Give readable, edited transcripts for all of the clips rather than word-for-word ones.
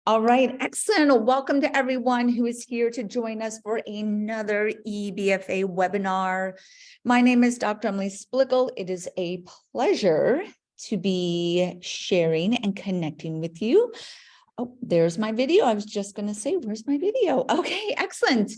All right, excellent. Welcome to everyone who is here to join us for another EBFA webinar. My name is Dr. Emily Splickle. It is a pleasure to be sharing and connecting with you. Oh, there's my video. I was just going to say, where's my video? Okay, excellent.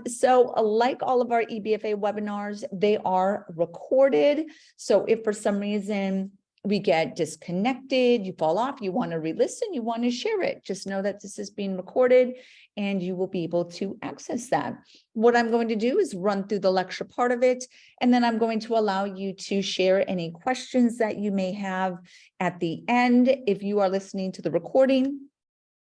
So like all of our EBFA webinars, they are recorded. So if for some reason we get disconnected, you fall off, you want to re-listen, you want to share it, just know that this is being recorded and you will be able to access that. What I'm going to do is run through the lecture part of it, and then I'm going to allow you to share any questions that you may have at the end. If you are listening to the recording,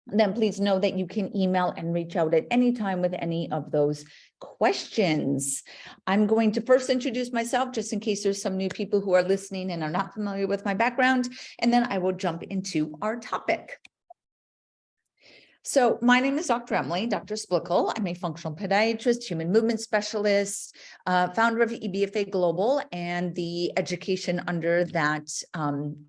then please know that you can email and reach out at any time with any of those questions. I'm going to first introduce myself, just in case there's some new people who are listening and are not familiar with my background, and then I will jump into our topic. So my name is Dr. Emily, Dr. Splickle. I'm a functional podiatrist, human movement specialist, founder of EBFA Global and the education under that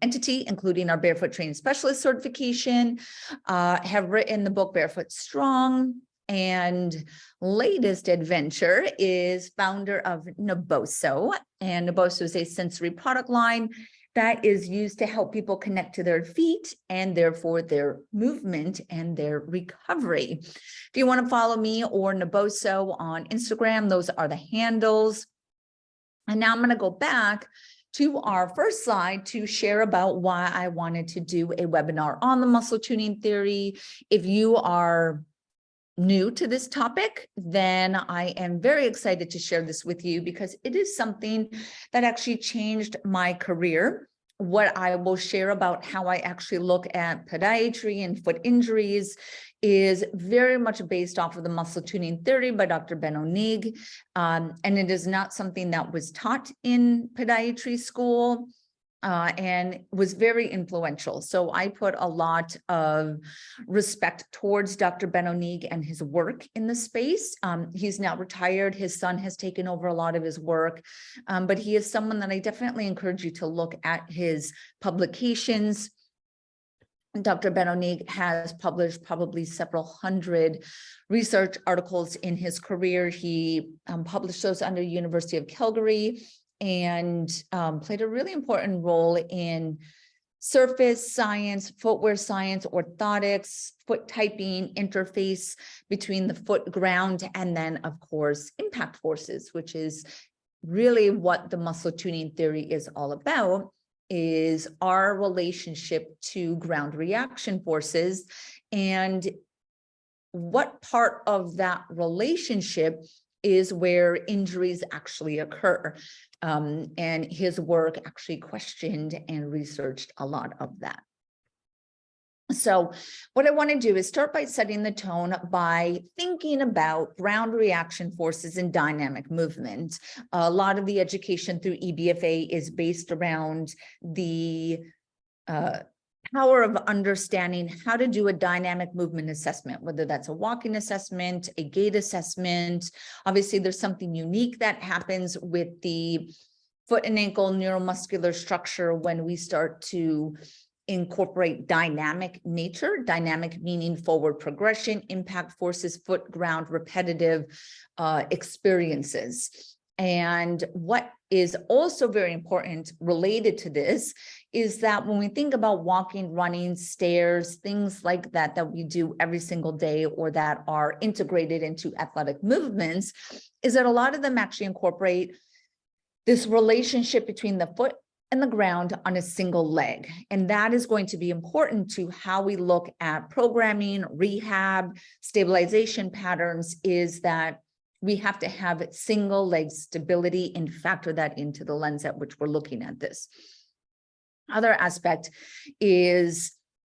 entity, including our Barefoot Training Specialist certification, have written the book Barefoot Strong, and latest adventure is founder of Naboso. And Naboso is a sensory product line that is used to help people connect to their feet and therefore their movement and their recovery. If you want to follow me or Naboso on Instagram, those are the handles. And now I'm going to go back to our first slide to share about why I wanted to do a webinar on the muscle tuning theory. If you are new to this topic, then I am very excited to share this with you because it is something that actually changed my career. What I will share about how I actually look at podiatry and foot injuries is very much based off of the muscle tuning theory by Dr. Ben Onig. And it is not something that was taught in podiatry school. And was very influential. So I put a lot of respect towards Dr. Ben Onig and his work in the space. He's now retired. His son has taken over a lot of his work, but he is someone that I definitely encourage you to look at his publications. Dr. Ben Onig has published probably several hundred research articles in his career. He published those under University of Calgary, and played a really important role in surface science, footwear science, orthotics, foot typing, interface between the foot ground, and then, of course, impact forces, which is really what the muscle tuning theory is all about, is our relationship to ground reaction forces and what part of that relationship is where injuries actually occur. And his work actually questioned and researched a lot of that. So what I want to do is start by setting the tone by thinking about ground reaction forces and dynamic movement. A lot of the education through EBFA is based around the power of understanding how to do a dynamic movement assessment, whether that's a walking assessment, a gait assessment. Obviously, there's something unique that happens with the foot and ankle neuromuscular structure when we start to incorporate dynamic nature, dynamic meaning forward progression, impact forces, foot ground, repetitive experiences. And what is also very important related to this is that when we think about walking, running, stairs, things like that, that we do every single day or that are integrated into athletic movements, is that a lot of them actually incorporate this relationship between the foot and the ground on a single leg. And that is going to be important to how we look at programming, rehab, stabilization patterns, is that we have to have single leg stability and factor that into the lens at which we're looking at this. Other aspect is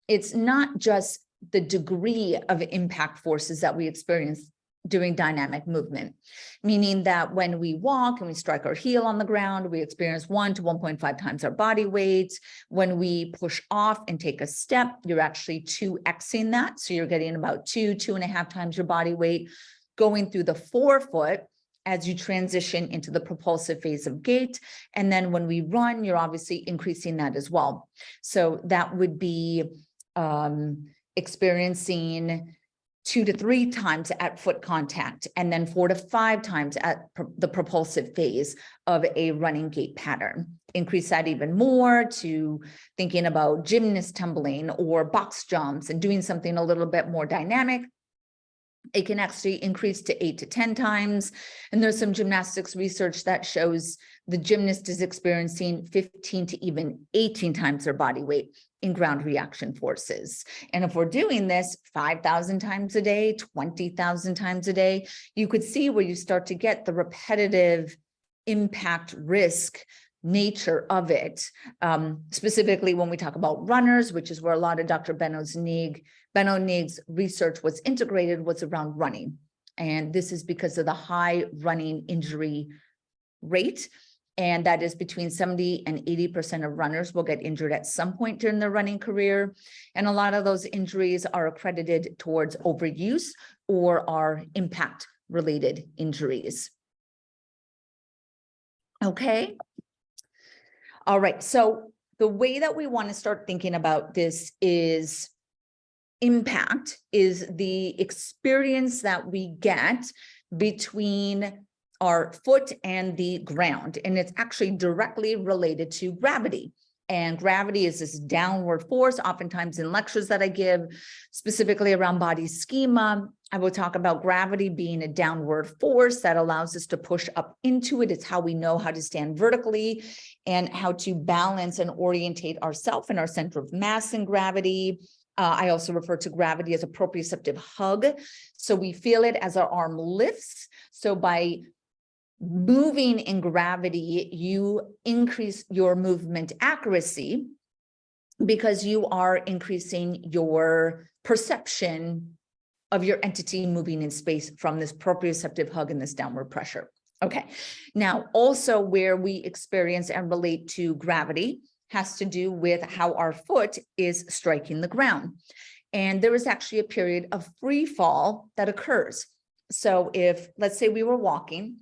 it's not just the degree of impact forces that we experience doing dynamic movement, meaning that when we walk and we strike our heel on the ground, we experience 1 to 1.5 times our body weight. When we push off and take a step, you're actually 2xing that. So you're getting about 2.5 times your body weight. Going through the forefoot, as you transition into the propulsive phase of gait. And then when we run, you're obviously increasing that as well. So that would be experiencing 2 to 3 times at foot contact, and then 4 to 5 times at the propulsive phase of a running gait pattern. Increase that even more to thinking about gymnast tumbling or box jumps and doing something a little bit more dynamic. It can actually increase to 8 to 10 times. And there's some gymnastics research that shows the gymnast is experiencing 15 to even 18 times their body weight in ground reaction forces. And if we're doing this 5,000 times a day, 20,000 times a day, you could see where you start to get the repetitive impact risk nature of it. Specifically when we talk about runners, which is where a lot of Dr. Benno Nig's research was integrated, was around running. And this is because of the high running injury rate. And that is between 70 and 80% of runners will get injured at some point during their running career. And a lot of those injuries are accredited towards overuse or are impact related injuries. Okay. All right. So the way that we want to start thinking about this is impact is the experience that we get between our foot and the ground. And it's actually directly related to gravity. And gravity is this downward force. Oftentimes in lectures that I give, specifically around body schema, I will talk about gravity being a downward force that allows us to push up into it. It's how we know how to stand vertically and how to balance and orientate ourselves and our center of mass in gravity. I also refer to gravity as a proprioceptive hug. So we feel it as our arm lifts. So by moving in gravity, you increase your movement accuracy because you are increasing your perception of your entity moving in space from this proprioceptive hug and this downward pressure. Okay. Now, also where we experience and relate to gravity has to do with how our foot is striking the ground. And there is actually a period of free fall that occurs. So if, let's say we were walking,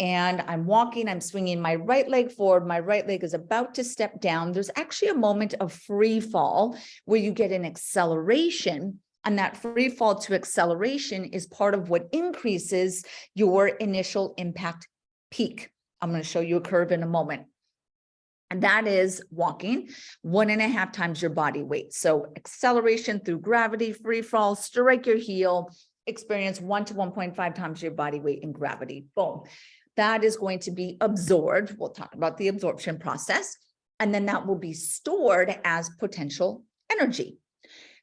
and I'm walking, I'm swinging my right leg forward, my right leg is about to step down. There's actually a moment of free fall where you get an acceleration, and that free fall to acceleration is part of what increases your initial impact peak. I'm going to show you a curve in a moment. And that is walking 1.5 times your body weight. So acceleration through gravity, free fall, strike your heel, experience 1 to 1.5 times your body weight in gravity. Boom. That is going to be absorbed. We'll talk about the absorption process. And then that will be stored as potential energy.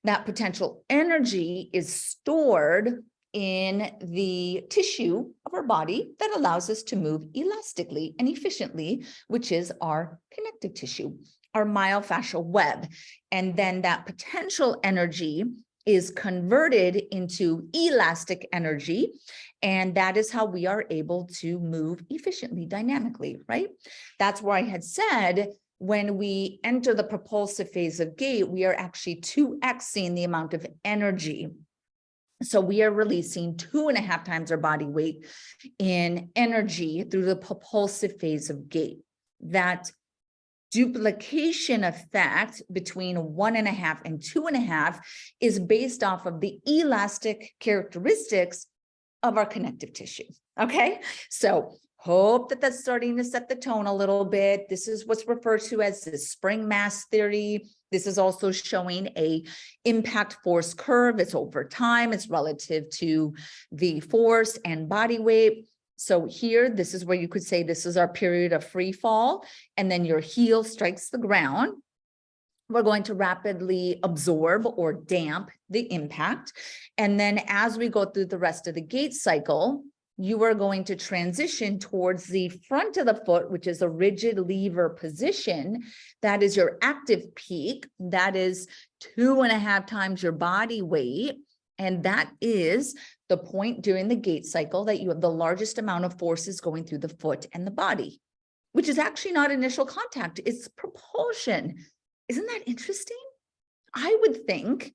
That potential energy is stored in the tissue of our body that allows us to move elastically and efficiently, which is our connective tissue, our myofascial web. And then that potential energy is converted into elastic energy. And that is how we are able to move efficiently, dynamically, right? That's where I had said, when we enter the propulsive phase of gait, we are actually 2xing the amount of energy. So we are releasing 2.5 times our body weight in energy through the propulsive phase of gait. That duplication effect between 1.5 and 2.5 is based off of the elastic characteristics of our connective tissue. Okay, so hope that that's starting to set the tone a little bit. This is what's referred to as the spring mass theory. This is also showing a impact force curve. It's over time. It's relative to the force and body weight. So here, this is where you could say this is our period of free fall, and then your heel strikes the ground. We're going to rapidly absorb or damp the impact. And then as we go through the rest of the gait cycle, you are going to transition towards the front of the foot, which is a rigid lever position. That is your active peak. That is 2.5 times your body weight. And that is the point during the gait cycle that you have the largest amount of forces going through the foot and the body, which is actually not initial contact, it's propulsion. Isn't that interesting? I would think,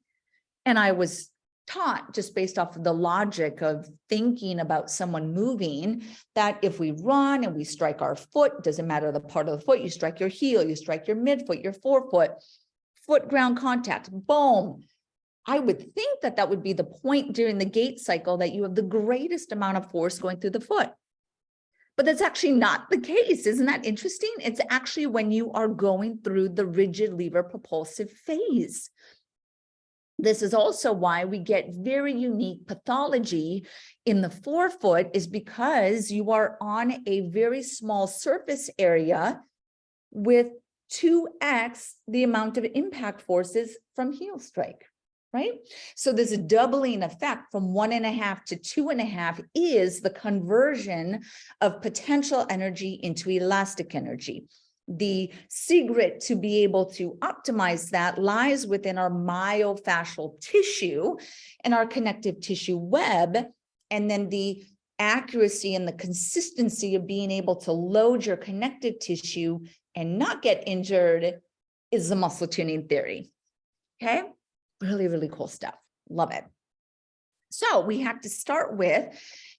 and I was taught, just based off of the logic of thinking about someone moving, that if we run and we strike our foot, doesn't matter the part of the foot, you strike your heel, you strike your midfoot, your forefoot, foot ground contact, boom. I would think that that would be the point during the gait cycle that you have the greatest amount of force going through the foot. But that's actually not the case. Isn't that interesting? It's actually when you are going through the rigid lever propulsive phase. This is also why we get very unique pathology in the forefoot, is because you are on a very small surface area with 2x the amount of impact forces from heel strike. Right? So this doubling effect from 1.5 to 2.5 is the conversion of potential energy into elastic energy. The secret to be able to optimize that lies within our myofascial tissue and our connective tissue web, and then the accuracy and the consistency of being able to load your connective tissue and not get injured is the muscle tuning theory. Okay? Really, really cool stuff. Love it. So we have to start with,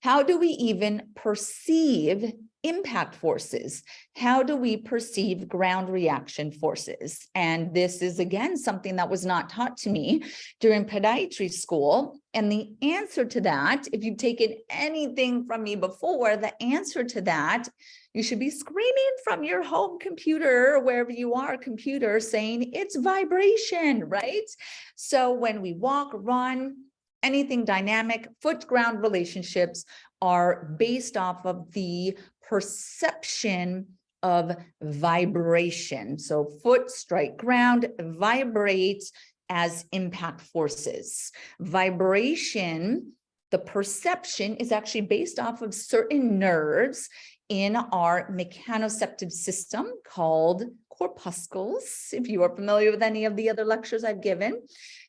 how do we even perceive impact forces? How do we perceive ground reaction forces? And this is, again, something that was not taught to me during podiatry school. And the answer to that, if you've taken anything from me before, the answer to that, you should be screaming from your home computer or wherever you are, computer, saying it's vibration, right? So when we walk, run, anything dynamic, foot-ground relationships are based off of the perception of vibration. So foot strike ground, vibrates as impact forces. Vibration, the perception, is actually based off of certain nerves in our mechanoceptive system called corpuscles. If you are familiar with any of the other lectures I've given,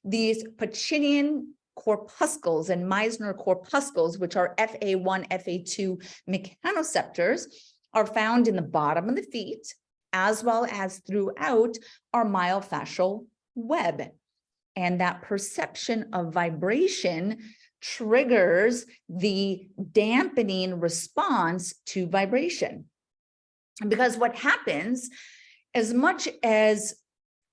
these Pacinian corpuscles and Meissner corpuscles, which are FA1, FA2 mechanoceptors, are found in the bottom of the feet, as well as throughout our myofascial web. And that perception of vibration triggers the dampening response to vibration. Because what happens, as much as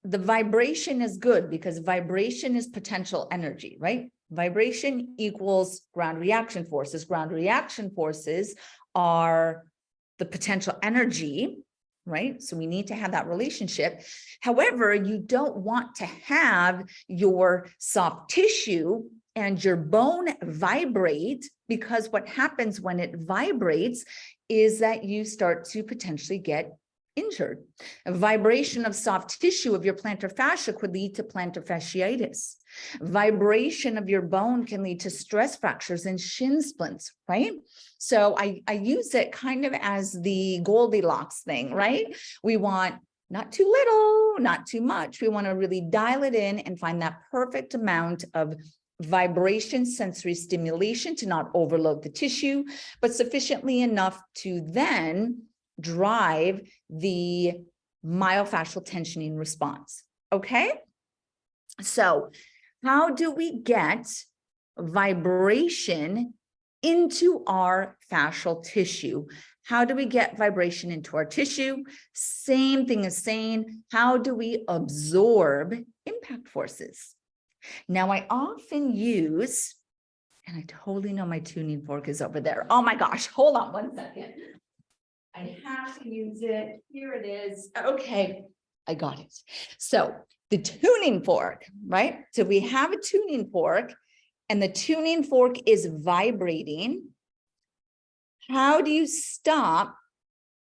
the vibration is good, because vibration is potential energy, right? Vibration equals ground reaction forces. Ground reaction forces are the potential energy, right? So we need to have that relationship. However, you don't want to have your soft tissue and your bone vibrate, because what happens when it vibrates is that you start to potentially get injured. A vibration of soft tissue of your plantar fascia could lead to plantar fasciitis. Vibration of your bone can lead to stress fractures and shin splints, right? So I use it kind of as the Goldilocks thing, right? We want not too little, not too much. We want to really dial it in and find that perfect amount of vibration sensory stimulation to not overload the tissue, but sufficiently enough to then drive the myofascial tensioning response. Okay, so how do we get vibration into our fascial tissue? How do we get vibration into our tissue? Same thing as saying, how do we absorb impact forces? Now, I often use, and I totally know my tuning fork is over there. Oh my gosh, hold on one second. I have to use it. Here it is. Okay, I got it. So the tuning fork, right? So we have a tuning fork and the tuning fork is vibrating. How do you stop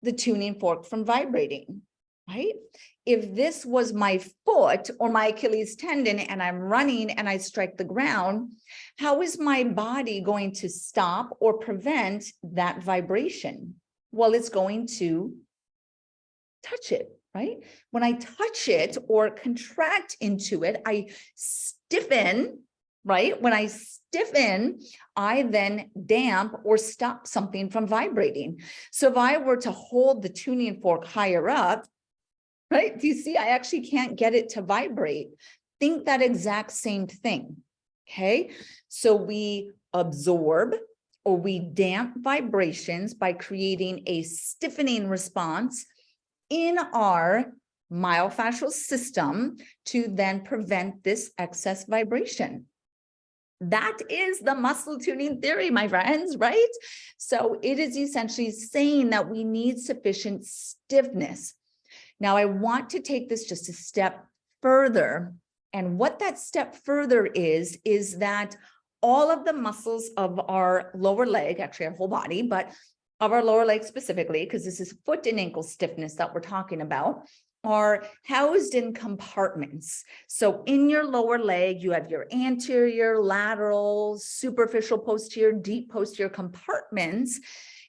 the tuning fork from vibrating, right? If this was my foot or my Achilles tendon and I'm running and I strike the ground, how is my body going to stop or prevent that vibration? Well, it's going to touch it, right? When I touch it or contract into it, I stiffen, right? When I stiffen, I then damp or stop something from vibrating. So if I were to hold the tuning fork higher up, right? Do you see? I actually can't get it to vibrate. Think that exact same thing. Okay, so we absorb or we damp vibrations by creating a stiffening response in our myofascial system to then prevent this excess vibration. That is the muscle tuning theory, my friends, right? So it is essentially saying that we need sufficient stiffness. Now, I want to take this just a step further. And what that step further is that all of the muscles of our lower leg, actually our whole body, but of our lower leg specifically, because this is foot and ankle stiffness that we're talking about, are housed in compartments. So in your lower leg, you have your anterior, lateral, superficial posterior, deep posterior compartments.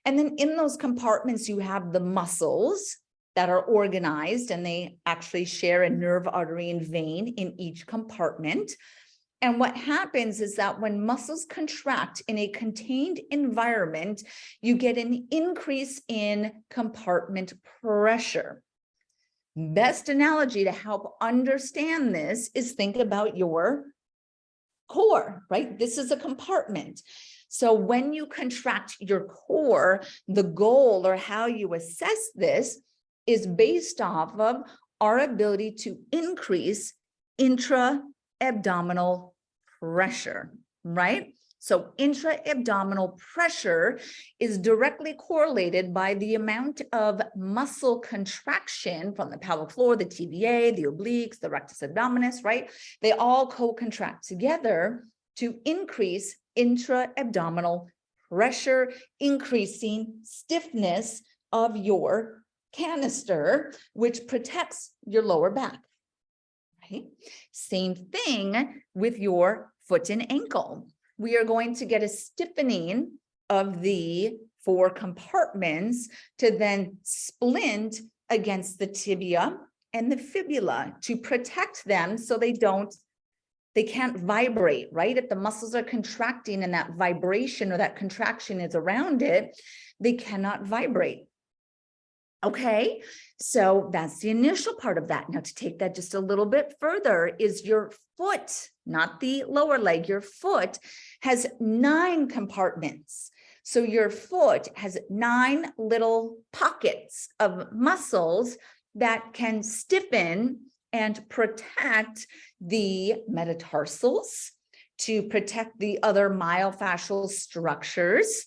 And then in those compartments, you have the muscles that are organized, and they actually share a nerve, artery, and vein in each compartment. And what happens is that when muscles contract in a contained environment, you get an increase in compartment pressure. Best analogy to help understand this is think about your core, right? This is a compartment. So when you contract your core, the goal or how you assess this is based off of our ability to increase intra-abdominal pressure, right? So intra-abdominal pressure is directly correlated by the amount of muscle contraction from the pelvic floor, the TVA, the obliques, the rectus abdominis, right? They all co-contract together to increase intra-abdominal pressure, increasing stiffness of your canister, which protects your lower back, right? Same thing with your foot and ankle. We are going to get a stiffening of the 4 compartments to then splint against the tibia and the fibula to protect them so they can't vibrate, right? If the muscles are contracting and that vibration or that contraction is around it, they cannot vibrate. Okay, so that's the initial part of that. Now, to take that just a little bit further is your foot, not the lower leg. Your foot has 9 compartments. So your foot has 9 little pockets of muscles that can stiffen and protect the metatarsals, to protect the other myofascial structures.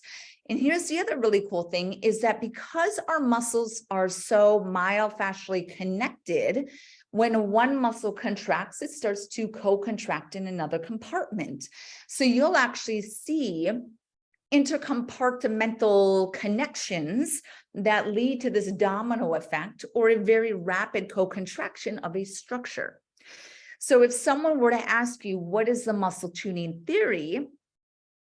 And here's the other really cool thing is that because our muscles are so myofascially connected, when one muscle contracts, it starts to co-contract in another compartment. So you'll actually see intercompartmental connections that lead to this domino effect or a very rapid co-contraction of a structure. So if someone were to ask you, what is the muscle tuning theory?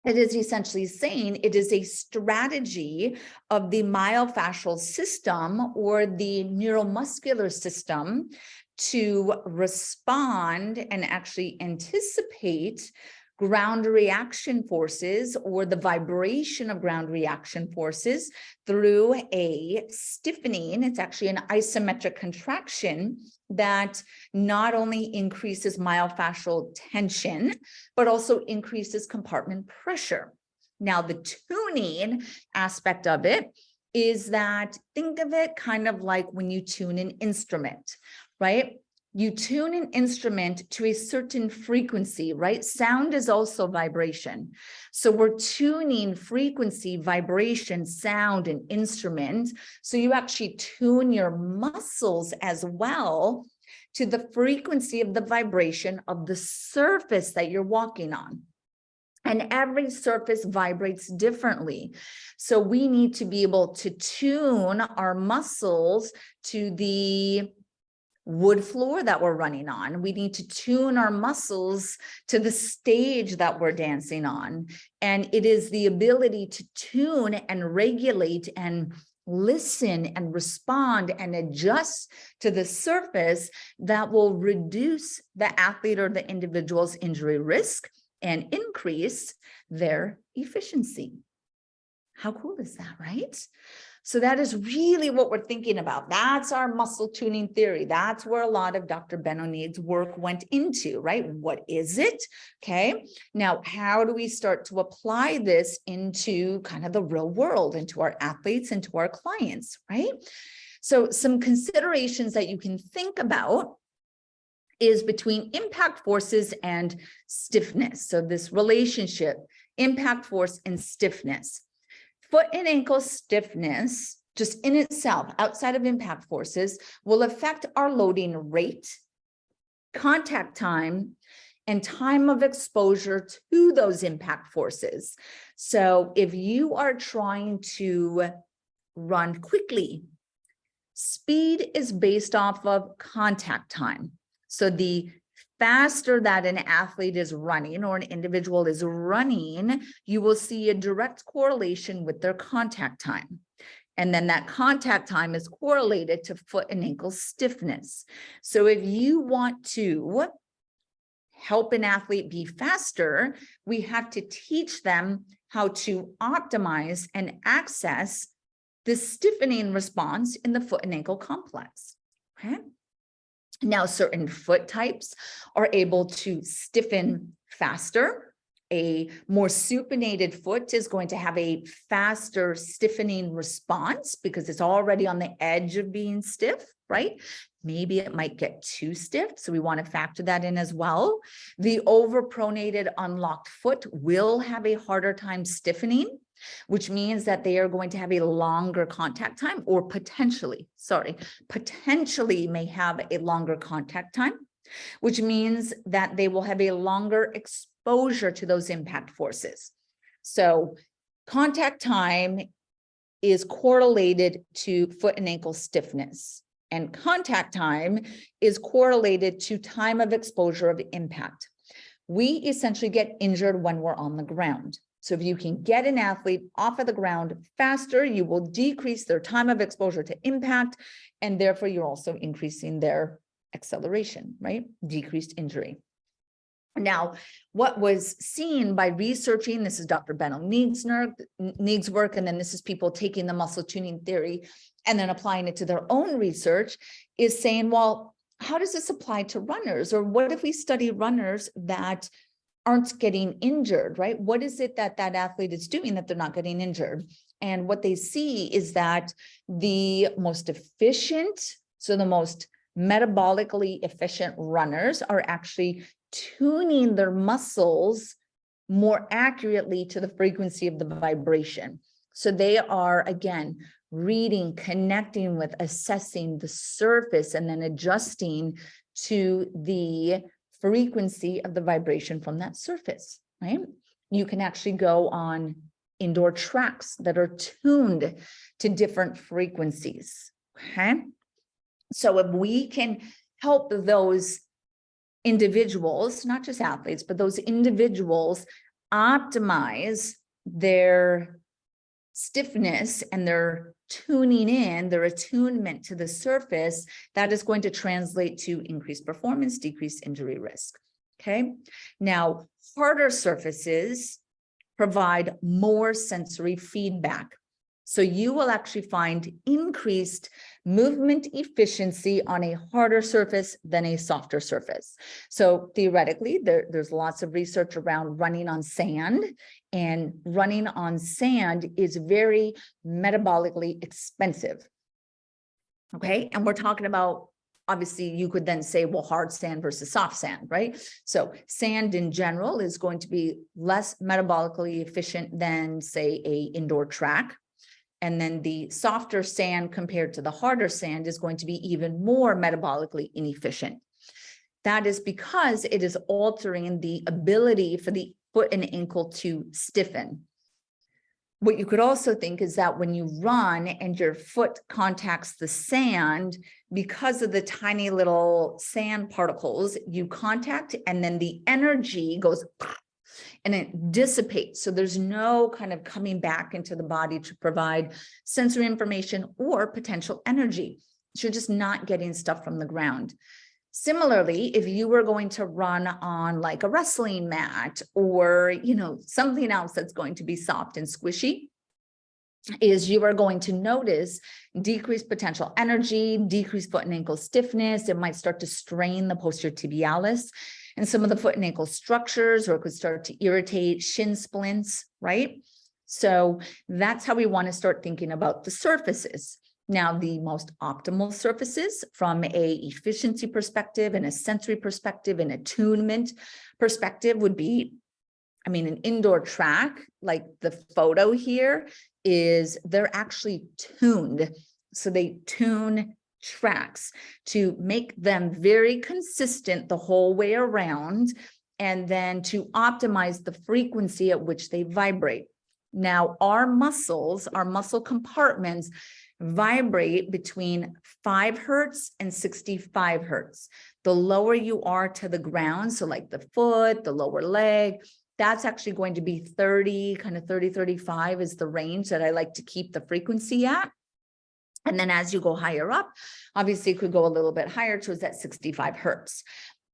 It is essentially saying it is a strategy of the myofascial system or the neuromuscular system to respond and actually anticipate ground reaction forces or the vibration of ground reaction forces through a stiffening. It's actually an isometric contraction that not only increases myofascial tension, but also increases compartment pressure. Now, the tuning aspect of it is that, think of it kind of like when you tune an instrument, right? You tune an instrument to a certain frequency, right? Sound is also vibration. So we're tuning frequency, vibration, sound, and instrument. So you actually tune your muscles as well to the frequency of the vibration of the surface that you're walking on. And every surface vibrates differently. So we need to be able to tune our muscles to the wood floor that we're running on. We need to tune our muscles to the stage that we're dancing on. And it is the ability to tune and regulate and listen and respond and adjust to the surface that will reduce the athlete or the individual's injury risk and increase their efficiency. How cool is that, right? So that is really what we're thinking about. That's our muscle tuning theory. That's where a lot of Dr. Benonid's work went into, right? What is it? Okay. Now, how do we start to apply this into kind of the real world, into our athletes, into our clients, right? So some considerations that you can think about is between impact forces and stiffness. So this relationship, impact force and stiffness. Foot and ankle stiffness, just in itself, outside of impact forces, will affect our loading rate, contact time, and time of exposure to those impact forces. So if you are trying to run quickly, speed is based off of contact time. So the faster that an athlete is running or an individual is running, you will see a direct correlation with their contact time. And then that contact time is correlated to foot and ankle stiffness. So if you want to help an athlete be faster, we have to teach them how to optimize and access the stiffening response in the foot and ankle complex. Okay. Now, certain foot types are able to stiffen faster. A more supinated foot is going to have a faster stiffening response because it's already on the edge of being stiff, right? Maybe it might get too stiff, so we want to factor that in as well. The overpronated unlocked foot will have a harder time stiffening, which means that they are going to have a longer contact time, or potentially may have a longer contact time, which means that they will have a longer exposure to those impact forces. So contact time is correlated to foot and ankle stiffness, and contact time is correlated to time of exposure of impact. We essentially get injured when we're on the ground. So if you can get an athlete off of the ground faster, you will decrease their time of exposure to impact, and therefore you're also increasing their acceleration, right? Decreased injury. Now, what was seen by researching, this is Dr. Benonid's work, and then this is people taking the muscle tuning theory and then applying it to their own research, is saying, well, how does this apply to runners? Or what if we study runners that aren't getting injured, right? What is it that that athlete is doing that they're not getting injured? And what they see is that the most efficient, so the most metabolically efficient runners are actually tuning their muscles more accurately to the frequency of the vibration. So they are, again, reading, connecting with, assessing the surface, and then adjusting to the frequency of the vibration from that surface, right? You can actually go on indoor tracks that are tuned to different frequencies, okay? So if we can help those individuals, not just athletes, but those individuals optimize their stiffness and their tuning in, their attunement to the surface, that is going to translate to increased performance, decreased injury risk. Okay. Now, harder surfaces provide more sensory feedback. So you will actually find increased movement efficiency on a harder surface than a softer surface. So theoretically, there's lots of research around running on sand, and running on sand is very metabolically expensive. Okay, and we're talking about, obviously, you could then say, well, hard sand versus soft sand, right? So sand in general is going to be less metabolically efficient than, say, an indoor track. And then the softer sand compared to the harder sand is going to be even more metabolically inefficient. That is because it is altering the ability for the foot and ankle to stiffen. What you could also think is that when you run and your foot contacts the sand, because of the tiny little sand particles, you contact, and then the energy goes and it dissipates. So there's no kind of coming back into the body to provide sensory information or potential energy. You're just not getting stuff from the ground. Similarly, if you were going to run on like a wrestling mat or, something else that's going to be soft and squishy, is you are going to notice decreased potential energy, decreased foot and ankle stiffness. It might start to strain the posterior tibialis and some of the foot and ankle structures, or it could start to irritate shin splints, right? So that's how we want to start thinking about the surfaces. Now, the most optimal surfaces from a efficiency perspective and a sensory perspective and attunement perspective would be, I mean, an indoor track, like the photo here is, they're actually tuned. So they tune tracks to make them very consistent the whole way around, and then to optimize the frequency at which they vibrate. Now, our muscles, our muscle compartments vibrate between 5 hertz and 65 hertz. The lower you are to the ground, so like the foot, the lower leg, that's actually going to be 30, kind of 30, 35 is the range that I like to keep the frequency at. And then as you go higher up, obviously it could go a little bit higher towards that 65 hertz.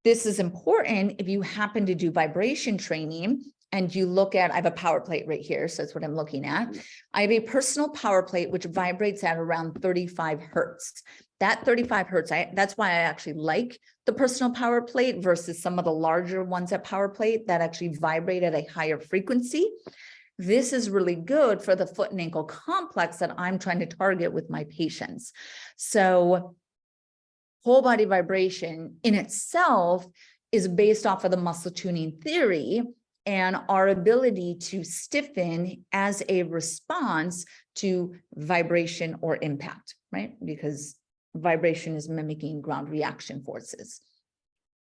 This is important if you happen to do vibration training and you look at, I have a power plate right here, so that's what I'm looking at. I have a personal power plate which vibrates at around 35 hertz. That 35 hertz, that's why I actually like the personal power plate versus some of the larger ones at power plate that actually vibrate at a higher frequency. This is really good for the foot and ankle complex that I'm trying to target with my patients. So whole body vibration in itself is based off of the muscle tuning theory and our ability to stiffen as a response to vibration or impact, right? Because vibration is mimicking ground reaction forces.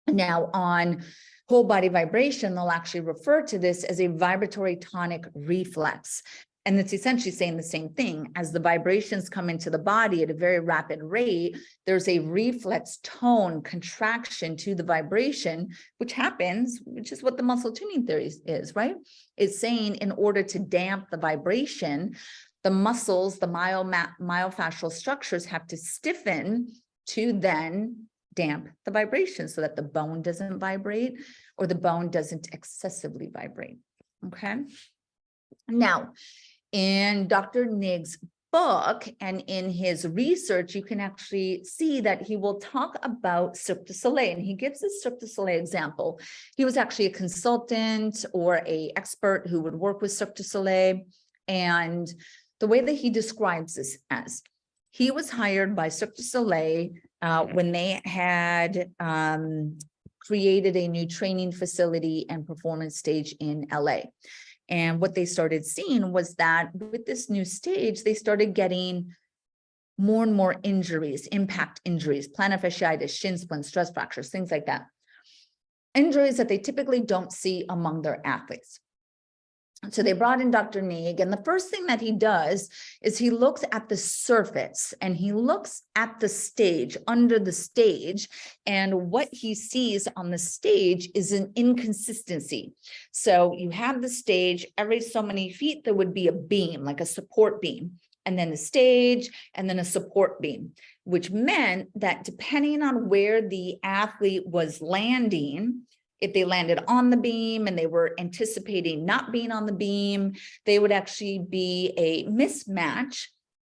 Now, on whole body vibration, they'll actually refer to this as a vibratory tonic reflex. And it's essentially saying the same thing. As the vibrations come into the body at a very rapid rate, there's a reflex tone contraction to the vibration, which happens, which is what the muscle tuning theory is, right? It's saying in order to damp the vibration, the muscles, the myofascial structures have to stiffen to then damp the vibration so that the bone doesn't vibrate or the bone doesn't excessively vibrate, okay? Now, in Dr. Nigg's book and in his research, you can actually see that he will talk about Cirque du Soleil, and he gives this Cirque du Soleil example. He was actually a consultant or an expert who would work with Cirque du Soleil, and the way that he describes this as, he was hired by Cirque du Soleil when they had created a new training facility and performance stage in LA. And what they started seeing was that with this new stage, they started getting more and more injuries, impact injuries, plantar fasciitis, shin splints, stress fractures, things like that. Injuries that they typically don't see among their athletes. So they brought in Dr. Nigg, and the first thing that he does is he looks at the surface and he looks at the stage, under the stage, and what he sees on the stage is an inconsistency. So you have the stage, every so many feet, there would be a beam, like a support beam, and then the stage, and then a support beam, which meant that depending on where the athlete was landing, if they landed on the beam and they were anticipating not being on the beam, they would actually be a mismatch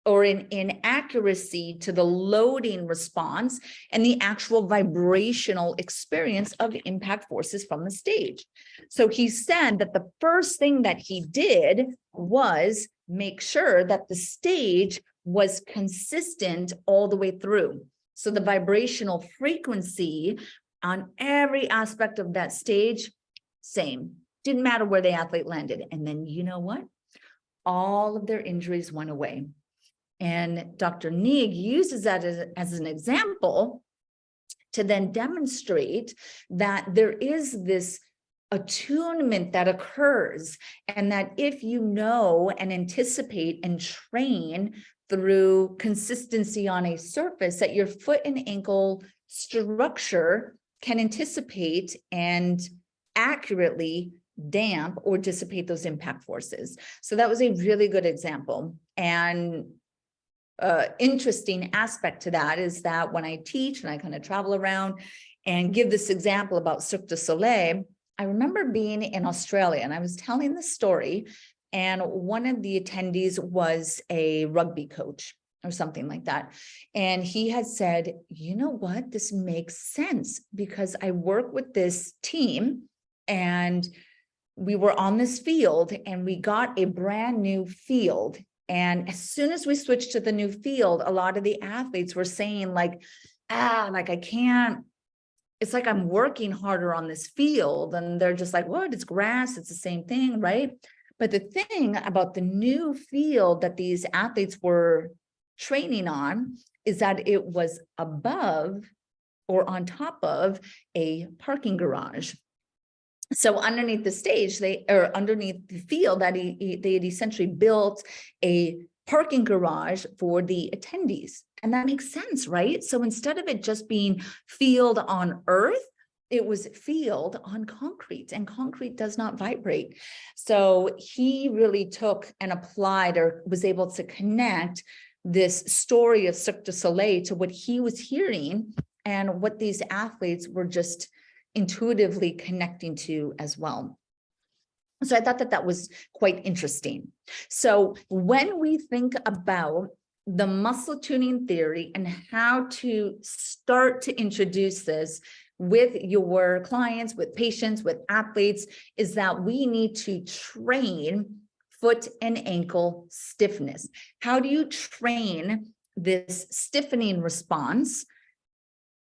or an inaccuracy to the loading response and the actual vibrational experience of impact forces from the stage. So he said that the first thing that he did was make sure that the stage was consistent all the way through. So the vibrational frequency on every aspect of that stage, same. Didn't matter where the athlete landed. And then you know what? All of their injuries went away. And Dr. Nigg uses that as an example to then demonstrate that there is this attunement that occurs, and that if you know and anticipate and train through consistency on a surface, that your foot and ankle structure can anticipate and accurately damp or dissipate those impact forces. So that was a really good example. And interesting aspect to that is that when I teach and I kind of travel around and give this example about Cirque du Soleil, I remember being in Australia and I was telling the story, and one of the attendees was a rugby coach or something like that. And he had said, you know what, this makes sense because I work with this team and we were on this field and we got a brand new field. And as soon as we switched to the new field, a lot of the athletes were saying like I can't, it's like I'm working harder on this field. And they're just like, what? It's grass. It's the same thing, right? But the thing about the new field that these athletes were training on is that it was above or on top of a parking garage. So underneath the stage, underneath the field that they had essentially built a parking garage for the attendees. And that makes sense, right? So instead of it just being field on earth, it was field on concrete, and concrete does not vibrate. So he really took and applied, or was able to connect this story of Cirque du Soleil to what he was hearing and what these athletes were just intuitively connecting to as well. So I thought that that was quite interesting. So when we think about the muscle tuning theory and how to start to introduce this with your clients, with patients, with athletes, is that we need to train foot and ankle stiffness. How do you train this stiffening response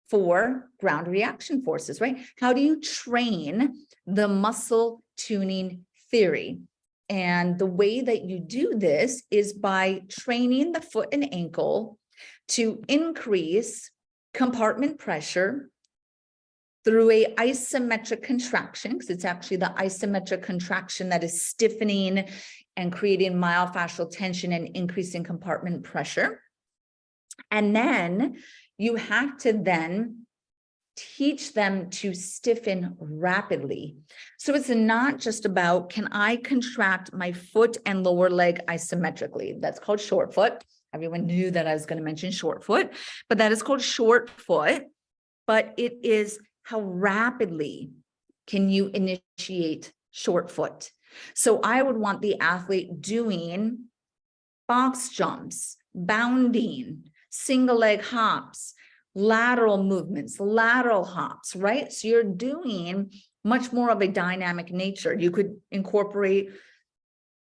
for ground reaction forces, right? How do you train the muscle tuning theory? And the way that you do this is by training the foot and ankle to increase compartment pressure through a isometric contraction, because it's actually the isometric contraction that is stiffening and creating myofascial tension and increasing compartment pressure. And then you have to then teach them to stiffen rapidly. So it's not just about, can I contract my foot and lower leg isometrically? That's called short foot. Everyone knew that I was going to mention short foot, but that is called short foot. But it is how rapidly can you initiate short foot? So I would want the athlete doing box jumps, bounding, single leg hops, lateral movements, lateral hops, right? So you're doing much more of a dynamic nature. You could incorporate,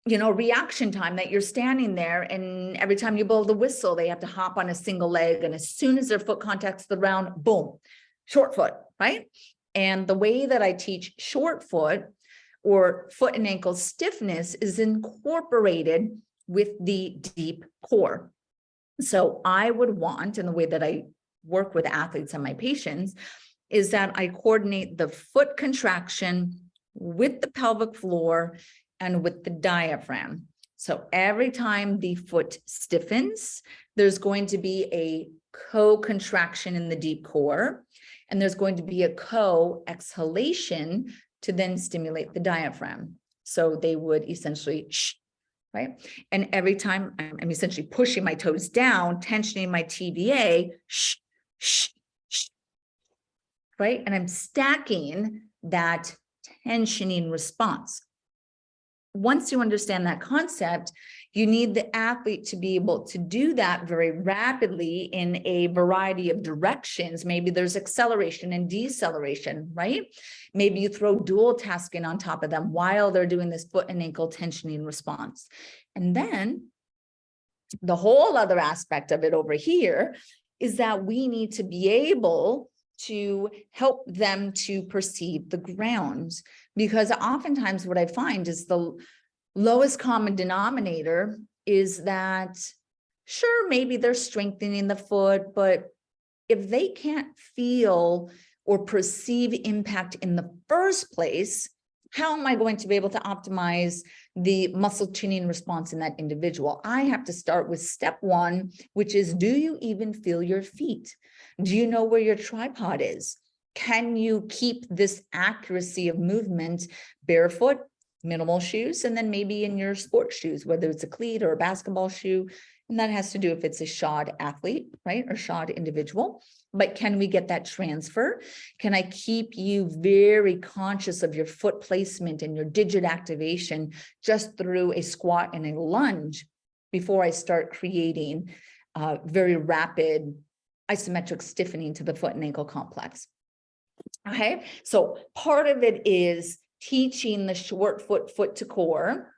reaction time, that you're standing there and every time you blow the whistle, they have to hop on a single leg. And as soon as their foot contacts the ground, boom, short foot, right? And the way that I teach short foot or foot and ankle stiffness is incorporated with the deep core. So I would want, and the way that I work with athletes and my patients, is that I coordinate the foot contraction with the pelvic floor and with the diaphragm. So every time the foot stiffens, there's going to be a co-contraction in the deep core, and there's going to be a co-exhalation to then stimulate the diaphragm. So they would essentially right? And every time I'm essentially pushing my toes down, tensioning my TVA, right? And I'm stacking that tensioning response. Once you understand that concept, you need the athlete to be able to do that very rapidly in a variety of directions. Maybe there's acceleration and deceleration, right? Maybe you throw dual tasking on top of them while they're doing this foot and ankle tensioning response. And then the whole other aspect of it over here is that we need to be able to help them to perceive the ground, because oftentimes what I find is the lowest common denominator is that, sure, maybe they're strengthening the foot, but if they can't feel or perceive impact in the first place, how am I going to be able to optimize the muscle tuning response in that individual? I have to start with step one, which is, do you even feel your feet? Do you know where your tripod is? Can you keep this accuracy of movement barefoot, minimal shoes, and then maybe in your sports shoes, whether it's a cleat or a basketball shoe, And that has to do if it's a shod athlete, right? Or shod individual. But can we get that transfer? Can I keep you very conscious of your foot placement and your digit activation just through a squat and a lunge before I start creating very rapid isometric stiffening to the foot and ankle complex? Okay, so part of it is teaching the short foot to core.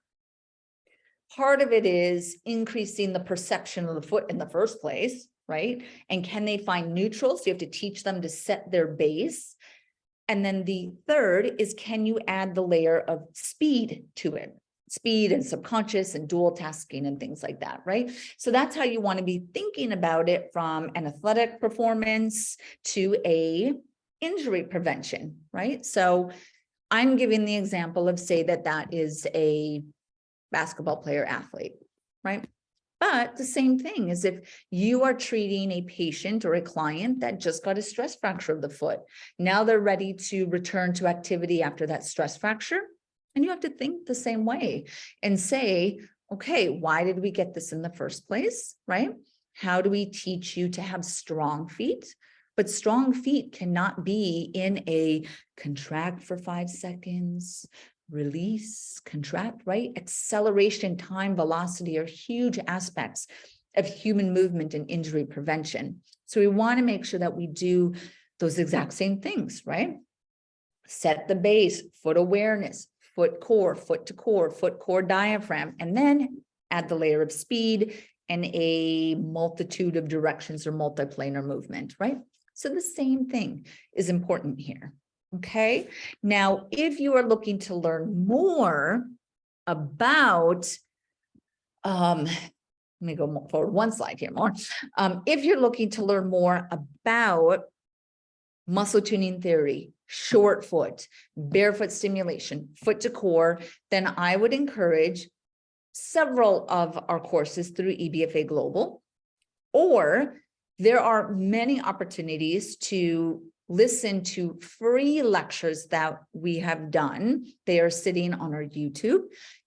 Part of it is increasing the perception of the foot in the first place, right? And can they find neutral? So you have to teach them to set their base. And then the third is, can you add the layer of speed to it? Speed and subconscious and dual tasking and things like that, right? So that's how you want to be thinking about it, from an athletic performance to a injury prevention, right? So I'm giving the example of, say that is a basketball player athlete, right? But the same thing is if you are treating a patient or a client that just got a stress fracture of the foot, now they're ready to return to activity after that stress fracture. And you have to think the same way and say, okay, why did we get this in the first place, right? How do we teach you to have strong feet? But strong feet cannot be in a contract for 5 seconds, release, contract, right? Acceleration, time, velocity are huge aspects of human movement and injury prevention. So we want to make sure that we do those exact same things, right? Set the base, foot awareness, foot to core, foot core diaphragm, and then add the layer of speed and a multitude of directions or multiplanar movement, right? So the same thing is important here. Okay. Now, if you are looking to learn more about, let me go forward one slide here more. If you're looking to learn more about muscle tuning theory, short foot, barefoot stimulation, foot to core, then I would encourage several of our courses through EBFA Global, or there are many opportunities to listen to free lectures that we have done. They are sitting on our YouTube,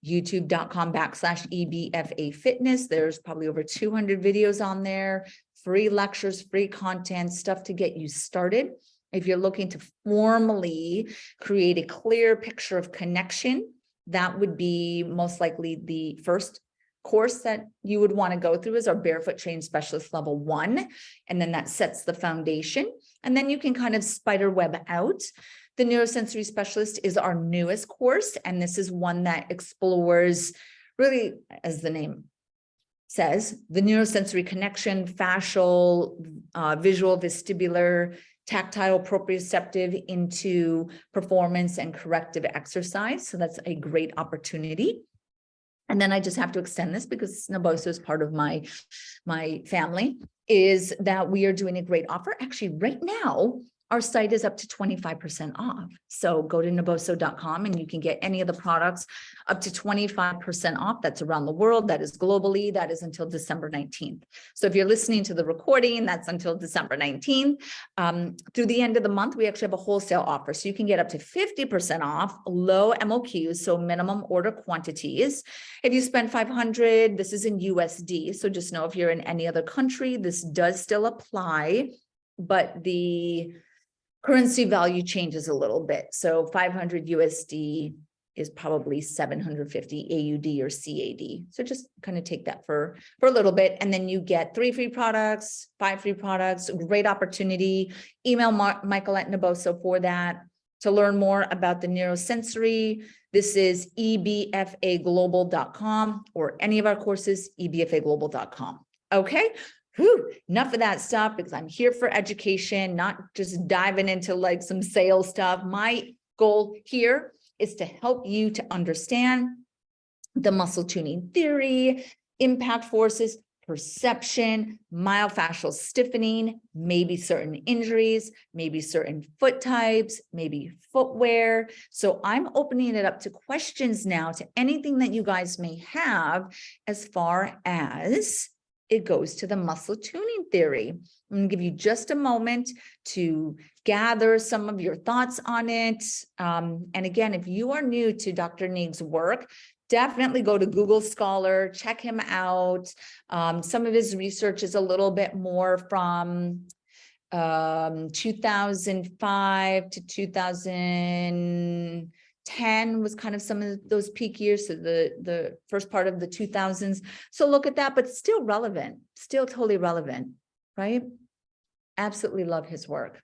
youtube.com/EBFA Fitness. There's probably over 200 videos on there, free lectures, free content, stuff to get you started. If you're looking to formally create a clear picture of connection, that would be most likely the first course that you would want to go through, is our Barefoot Trained Specialist Level 1. And then that sets the foundation. And then you can kind of spider web out. The Neurosensory Specialist is our newest course. And this is one that explores, really, as the name says, the neurosensory connection, fascial, visual, vestibular, tactile, proprioceptive into performance and corrective exercise. So that's a great opportunity. And then I just have to extend this because Naboso is part of my family, is that we are doing a great offer. Actually, right now, our site is up to 25% off. So go to naboso.com and you can get any of the products up to 25% off. That's around the world. That is globally. That is until December 19th. So if you're listening to the recording, that's until December 19th. Through the end of the month, we actually have a wholesale offer. So you can get up to 50% off, low MOQs, so minimum order quantities. If you spend $500, this is in USD. So just know if you're in any other country, this does still apply, but the currency value changes a little bit. So 500 USD is probably 750 AUD or CAD. So just kind of take that for a little bit. And then you get 3 free products, 5 free products, great opportunity. Email Michael at Naboso for that. To learn more about the neurosensory, this is ebfaglobal.com, or any of our courses, ebfaglobal.com. Okay. Whew, enough of that stuff, because I'm here for education, not just diving into like some sales stuff. My goal here is to help you to understand the muscle tuning theory, impact forces, perception, myofascial stiffening, maybe certain injuries, maybe certain foot types, maybe footwear. So I'm opening it up to questions now, to anything that you guys may have as far as it goes to the muscle tuning theory. I'm going to give you just a moment to gather some of your thoughts on it. And again, if you are new to Dr. Neig's work, definitely go to Google Scholar, check him out. Some of his research is a little bit more from 2005 to 2010 was kind of some of those peak years, so the first part of the 2000s. So look at that, but still relevant, still totally relevant, right? Absolutely love his work.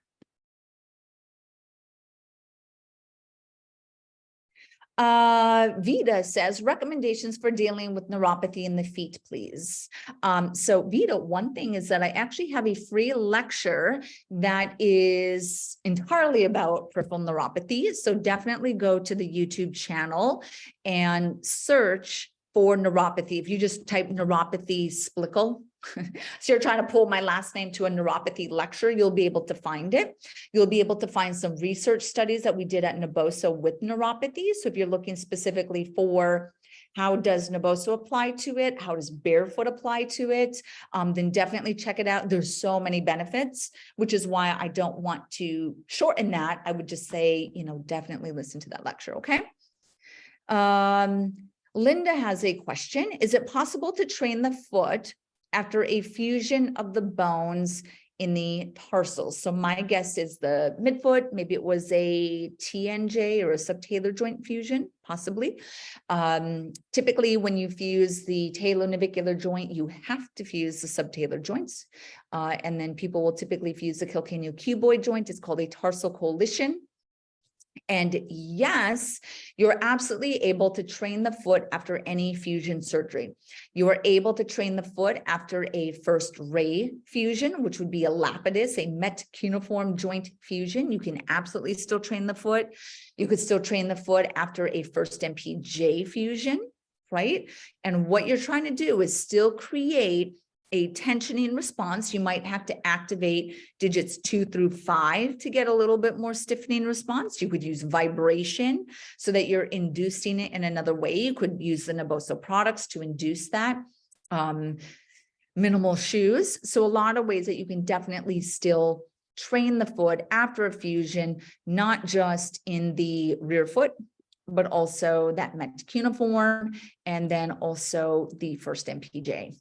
Vita says recommendations for dealing with neuropathy in the feet, please. So Vita, one thing is that I actually have a free lecture that is entirely about peripheral neuropathy. So definitely go to the YouTube channel and search for neuropathy. If you just type neuropathy Splickle, so you're trying to pull my last name to a neuropathy lecture, you'll be able to find it. You'll be able to find some research studies that we did at Naboso with neuropathy. So if you're looking specifically for how does Naboso apply to it, how does barefoot apply to it, then definitely check it out. There's so many benefits, which is why I don't want to shorten that. I would just say, you know, definitely listen to that lecture, okay? Linda has a question. Is it possible to train the foot after a fusion of the bones in the tarsals? So my guess is the midfoot, maybe it was a TNJ or a subtalar joint fusion, possibly. Typically, when you fuse the talonavicular joint, you have to fuse the subtalar joints. And then people will typically fuse the calcaneocuboid joint. It's called a tarsal coalition. And yes, you're absolutely able to train the foot after any fusion surgery. You are able to train the foot after a first ray fusion, which would be a lapidus, a metacuneiform joint fusion. You can absolutely still train the foot. You could still train the foot after a first MPJ fusion, right? And what you're trying to do is still create a tensioning response. You might have to activate digits 2 through 5 to get a little bit more stiffening response. You could use vibration so that you're inducing it in another way. You could use the Naboso products to induce that. Minimal shoes. So a lot of ways that you can definitely still train the foot after a fusion, not just in the rear foot, but also that metacuneiform, and then also the first MPJ.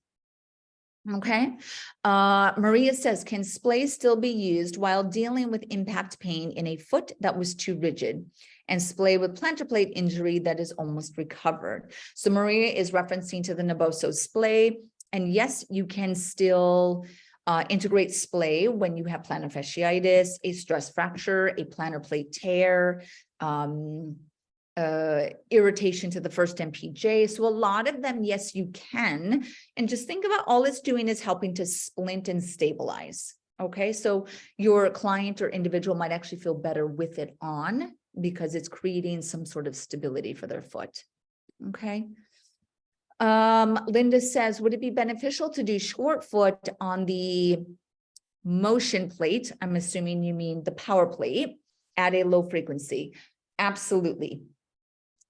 Okay. Maria says, can splay still be used while dealing with impact pain in a foot that was too rigid and splay with plantar plate injury that is almost recovered? So Maria is referencing to the Naboso splay. And yes, you can still integrate splay when you have plantar fasciitis, a stress fracture, a plantar plate tear, irritation to the first MPJ. So a lot of them, yes, you can. And just think about all it's doing is helping to splint and stabilize. Okay, so your client or individual might actually feel better with it on because it's creating some sort of stability for their foot. Okay. Linda says, would it be beneficial to do short foot on the motion plate? I'm assuming you mean the power plate at a low frequency. Absolutely.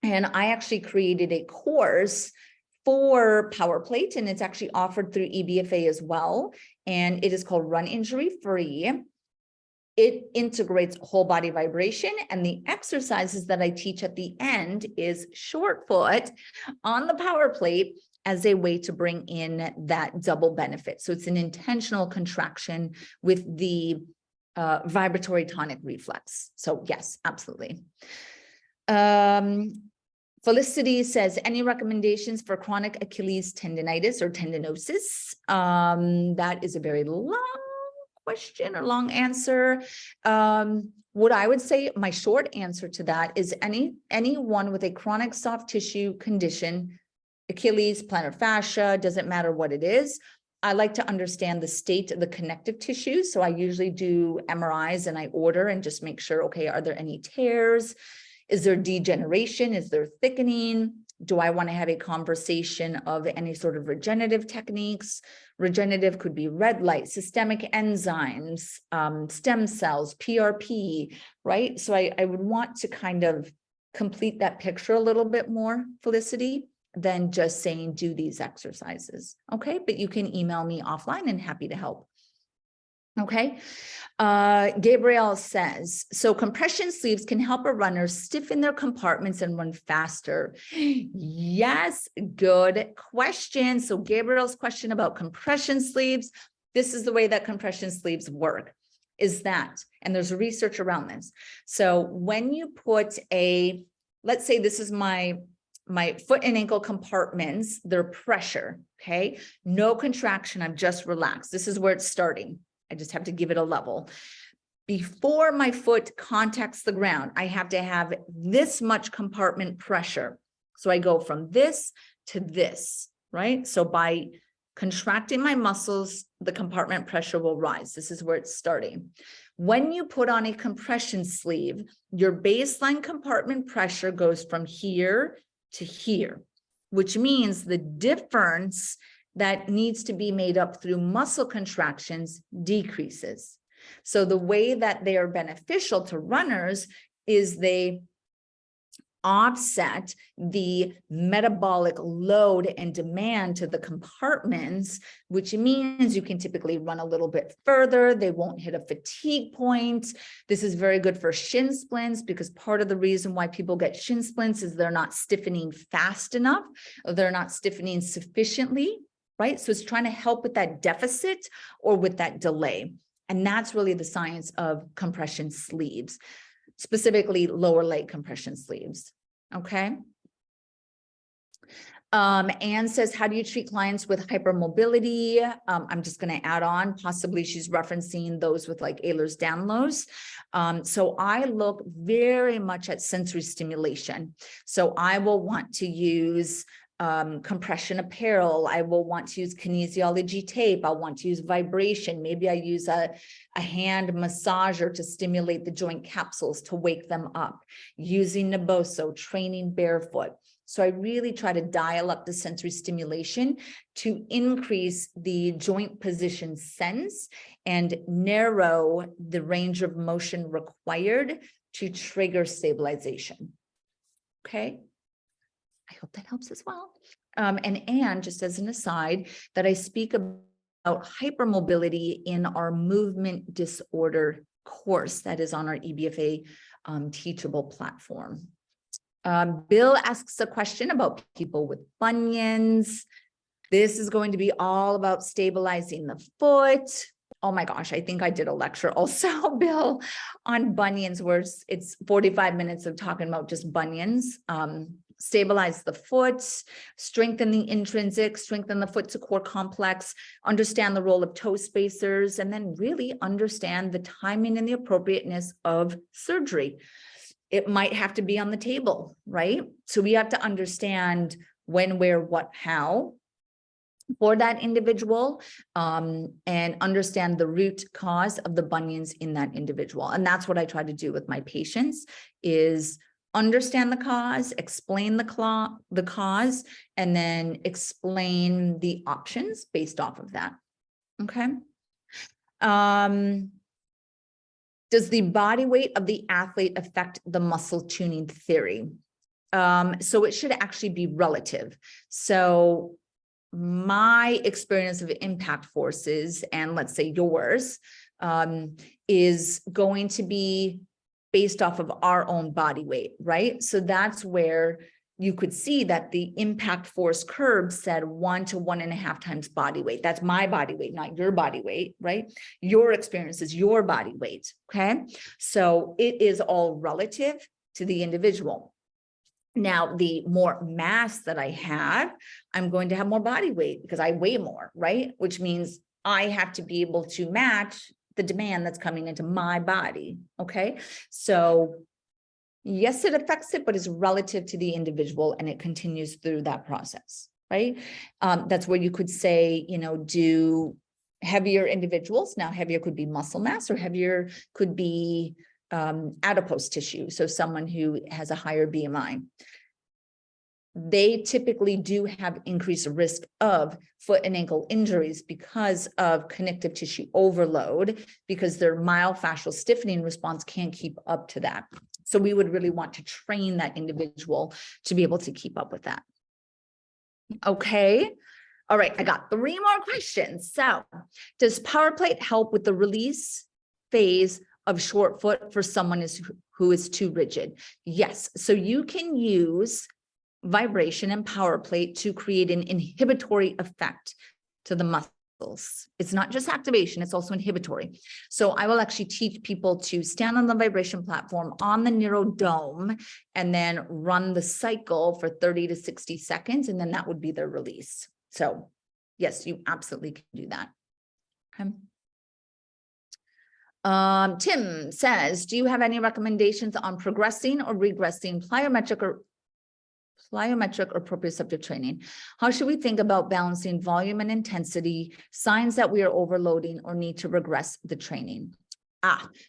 And I actually created a course for power plate, and it's actually offered through EBFA as well. And it is called Run Injury Free. It integrates whole body vibration, and the exercises that I teach at the end is short foot on the power plate as a way to bring in that double benefit. So it's an intentional contraction with the vibratory tonic reflex. So yes, absolutely. Felicity says, any recommendations for chronic Achilles tendinitis or tendinosis? That is a very long question or long answer. What I would say, my short answer to that is anyone with a chronic soft tissue condition, Achilles, plantar fascia, doesn't matter what it is. I like to understand the state of the connective tissue. So I usually do MRIs and I order and just make sure, okay, are there any tears? Is there degeneration? Is there thickening? Do I want to have a conversation of any sort of regenerative techniques? Regenerative could be red light, systemic enzymes, stem cells, PRP, right? So I would want to kind of complete that picture a little bit more, Felicity, than just saying do these exercises. Okay, but you can email me offline and happy to help. Okay. Gabrielle says, so compression sleeves can help a runner stiffen their compartments and run faster. Yes, good question. So Gabrielle's question about compression sleeves, this is the way that compression sleeves work, is that, and there's research around this. So when you put let's say this is my foot and ankle compartments, they're pressure, okay? No contraction, I'm just relaxed. This is where it's starting. I just have to give it a level. Before my foot contacts the ground, I have to have this much compartment pressure. So I go from this to this, right? So by contracting my muscles, the compartment pressure will rise. This is where it's starting. When you put on a compression sleeve, your baseline compartment pressure goes from here to here, which means the difference that needs to be made up through muscle contractions decreases. So the way that they are beneficial to runners is they offset the metabolic load and demand to the compartments, which means you can typically run a little bit further. They won't hit a fatigue point. This is very good for shin splints, because part of the reason why people get shin splints is they're not stiffening fast enough, or they're not stiffening sufficiently, right? So it's trying to help with that deficit or with that delay. And that's really the science of compression sleeves, specifically lower leg compression sleeves. Okay. Anne says, how do you treat clients with hypermobility? I'm just going to add on, possibly she's referencing those with like Ehlers-Danlos. So I look very much at sensory stimulation. So I will want to use compression apparel. I will want to use kinesiology tape. I'll want to use vibration. Maybe I use a hand massager to stimulate the joint capsules to wake them up, using Naboso, training barefoot. So I really try to dial up the sensory stimulation to increase the joint position sense and narrow the range of motion required to trigger stabilization. Okay. I hope that helps as well. And Anne, just as an aside, that I speak about hypermobility in our movement disorder course that is on our EBFA teachable platform. Bill asks a question about people with bunions. This is going to be all about stabilizing the foot. Oh my gosh, I think I did a lecture also, Bill, on bunions, where it's 45 minutes of talking about just bunions. Stabilize the foot, strengthen the intrinsic, strengthen the foot to core complex, understand the role of toe spacers, and then really understand the timing and the appropriateness of surgery. It might have to be on the table, right? So we have to understand when, where, what, how for that individual, and understand the root cause of the bunions in that individual. And that's what I try to do with my patients, is understand the cause, explain the cause, and then explain the options based off of that. Okay. Does the body weight of the athlete affect the muscle tuning theory? So it should actually be relative. So my experience of impact forces, and let's say yours, is going to be based off of our own body weight, right? So that's where you could see that the impact force curve said 1 to 1.5 times body weight. That's my body weight, not your body weight, right? Your experience is your body weight, okay? So it is all relative to the individual. Now, the more mass that I have, I'm going to have more body weight because I weigh more, right? Which means I have to be able to match the demand that's coming into my body, okay? So yes, it affects it, but it's relative to the individual, and it continues through that process, right? That's where you could say, you know, do heavier individuals. Now, heavier could be muscle mass, or heavier could be adipose tissue. So someone who has a higher BMI. They typically do have increased risk of foot and ankle injuries because of connective tissue overload, because their myofascial stiffening response can't keep up to that. So we would really want to train that individual to be able to keep up with that. Okay. All right, I got 3 more questions. So, does power plate help with the release phase of short foot for someone who is too rigid? Yes. So you can use vibration and power plate to create an inhibitory effect to the muscles. It's not just activation, it's also inhibitory. So I will actually teach people to stand on the vibration platform on the neurodome and then run the cycle for 30 to 60 seconds, and then that would be their release. So yes, you absolutely can do that. Okay. Tim says, do you have any recommendations on progressing or regressing plyometric or proprioceptive training? How should we think about balancing volume and intensity, signs that we are overloading or need to regress the training?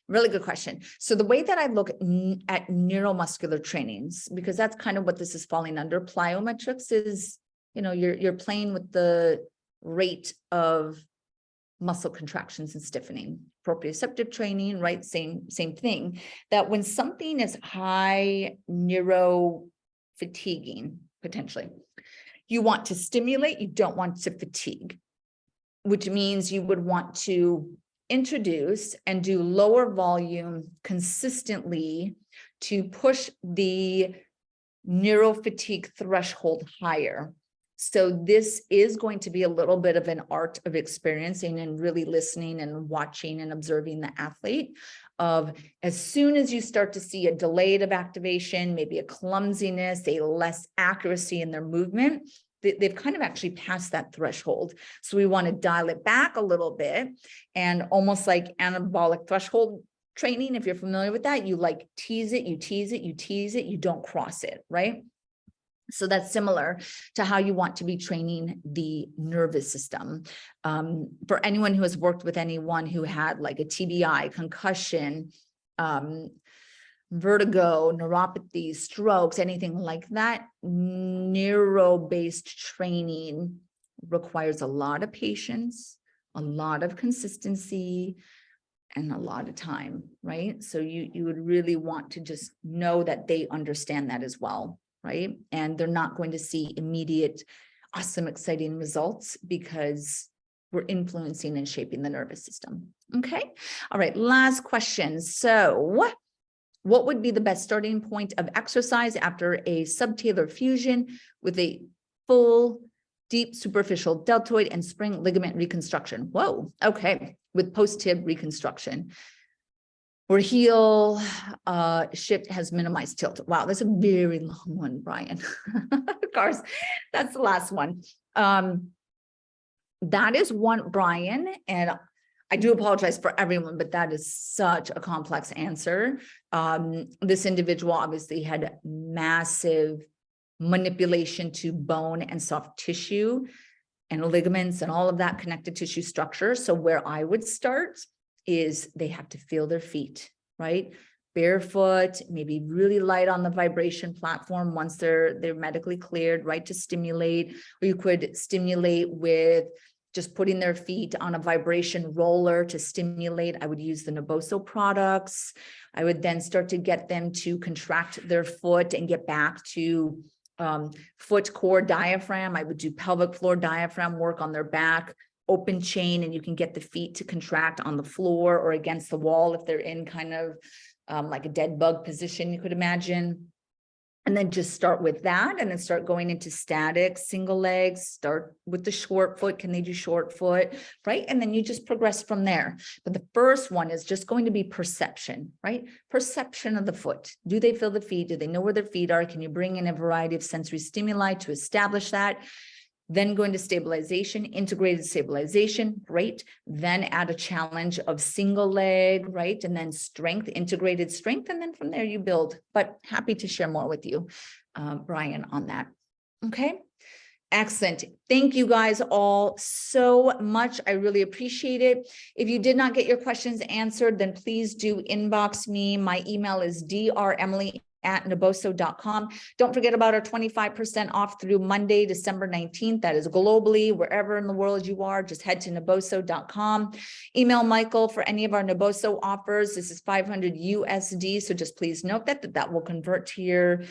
Really good question. So the way that I look at neuromuscular trainings, because that's kind of what this is falling under, plyometrics is, you know, you're playing with the rate of muscle contractions and stiffening. Proprioceptive training, right? Same thing. That when something is high neuro fatiguing, potentially, you want to stimulate, you don't want to fatigue, which means you would want to introduce and do lower volume consistently to push the neurofatigue threshold higher. So this is going to be a little bit of an art of experiencing and really listening and watching and observing the athlete. Of as soon as you start to see a delayed of activation, maybe a clumsiness, a less accuracy in their movement, they've kind of actually passed that threshold. So we want to dial it back a little bit, and almost like anabolic threshold training, if you're familiar with that, you like tease it, you tease it, you tease it, you don't cross it, right? So that's similar to how you want to be training the nervous system. For anyone who has worked with anyone who had like a TBI, concussion, vertigo, neuropathy, strokes, anything like that, neuro-based training requires a lot of patience, a lot of consistency, and a lot of time, right? So you would really want to just know that they understand that as well. Right? And they're not going to see immediate, awesome, exciting results because we're influencing and shaping the nervous system. Okay. All right. Last question. So what would be the best starting point of exercise after a subtalar fusion with a full deep superficial deltoid and spring ligament reconstruction? Whoa. Okay. With post-tib reconstruction, where heel shift has minimized tilt. Wow, that's a very long one, Brian. Of course, that's the last one. That is one, Brian, and I do apologize for everyone, but that is such a complex answer. This individual obviously had massive manipulation to bone and soft tissue and ligaments and all of that connective tissue structure. So where I would start is they have to feel their feet, right? Barefoot, maybe really light on the vibration platform once they're medically cleared, right? To stimulate, or you could stimulate with just putting their feet on a vibration roller to stimulate. I would use the Naboso products. I would then start to get them to contract their foot and get back to foot core diaphragm. I would do pelvic floor diaphragm work on their back, open chain, and you can get the feet to contract on the floor or against the wall if they're in kind of like a dead bug position, you could imagine. And then just start with that and then start going into static, single legs, start with the short foot. Can they do short foot, right? And then you just progress from there. But the first one is just going to be perception, right? Perception of the foot. Do they feel the feet? Do they know where their feet are? Can you bring in a variety of sensory stimuli to establish that? Then go into stabilization, integrated stabilization, great. Then add a challenge of single leg, right? And then strength, integrated strength. And then from there you build, but happy to share more with you, Brian, on that. Okay. Excellent. Thank you guys all so much. I really appreciate it. If you did not get your questions answered, then please do inbox me. My email is dremily@naboso.com. Don't forget about our 25% off through Monday, December 19th. That is globally, wherever in the world you are, just head to naboso.com. Email Michael for any of our Naboso offers. This is $500 USD. So just please note that will convert to your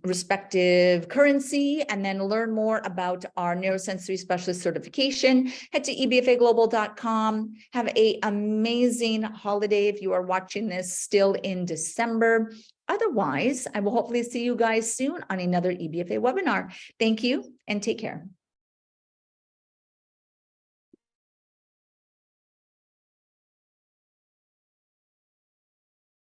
respective currency, and then learn more about our neurosensory specialist certification, head to ebfaglobal.com. Have an amazing holiday if you are watching this still in December. Otherwise, I will hopefully see you guys soon on another EBFA webinar. Thank you and take care.